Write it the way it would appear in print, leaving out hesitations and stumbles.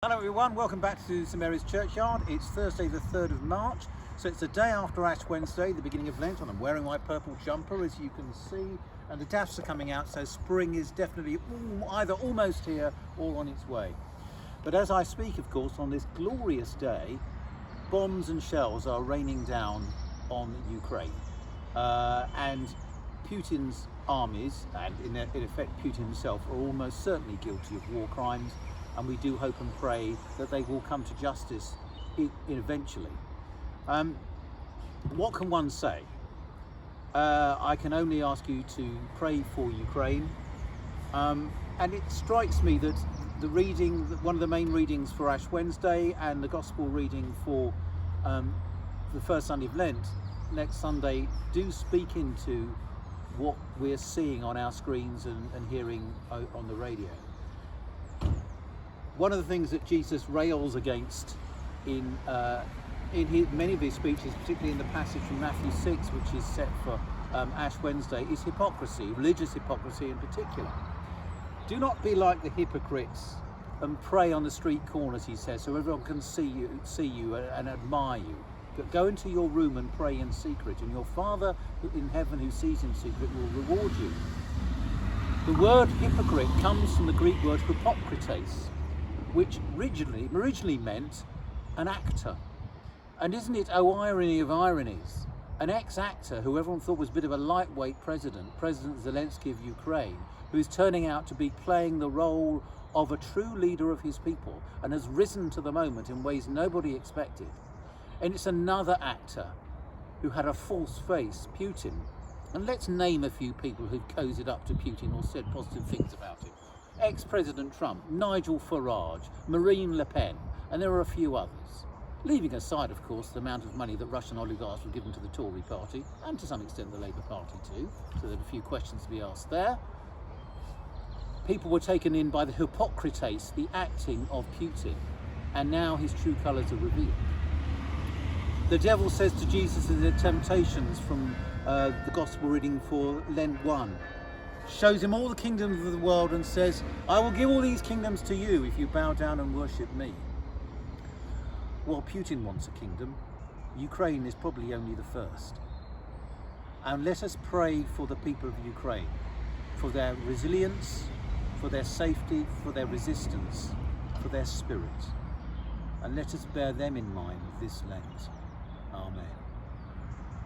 Hello everyone, welcome back to St Mary's Churchyard. It's Thursday the 3rd of March, so it's the day after Ash Wednesday, the beginning of Lent, and I'm wearing my purple jumper as you can see, and the daffs are coming out, so spring is definitely either almost here or on its way. But as I speak, of course, on this glorious day, bombs and shells are raining down on Ukraine, and Putin's armies, and in effect Putin himself, are almost certainly guilty of war crimes. And we do hope and pray that they will come to justice eventually. What can one say? I can only ask you to pray for Ukraine. And it strikes me that one of the main readings for Ash Wednesday and the Gospel reading for the first Sunday of Lent, next Sunday, do speak into what we're seeing on our screens and hearing on the radio. One of the things that Jesus rails against in many of his speeches, particularly in the passage from Matthew 6, which is set for Ash Wednesday, is hypocrisy, religious hypocrisy in particular. Do not be like the hypocrites and pray on the street corners, he says, so everyone can see you and admire you. But go into your room and pray in secret, and your Father in heaven who sees in secret will reward you. The word hypocrite comes from the Greek word hypokrites, which originally meant an actor. And isn't it, oh irony of ironies, an ex-actor who everyone thought was a bit of a lightweight President Zelensky of Ukraine, who's turning out to be playing the role of a true leader of his people and has risen to the moment in ways nobody expected. And it's another actor who had a false face, Putin. And let's name a few people who've cozied up to Putin or said positive things about him. Ex-President Trump, Nigel Farage, Marine Le Pen, and there are a few others. Leaving aside, of course, the amount of money that Russian oligarchs were given to the Tory party, and to some extent the Labour Party too, so there are a few questions to be asked there. People were taken in by the hypocrites, the acting of Putin, and now his true colours are revealed. The devil says to Jesus in the temptations from the Gospel reading for Lent 1, shows him all the kingdoms of the world and says, I will give all these kingdoms to you if you bow down and worship me. Well, Putin wants a kingdom. Ukraine is probably only the first. And let us pray for the people of Ukraine, for their resilience, for their safety, for their resistance, for their spirit. And let us bear them in mind this Lent. Amen.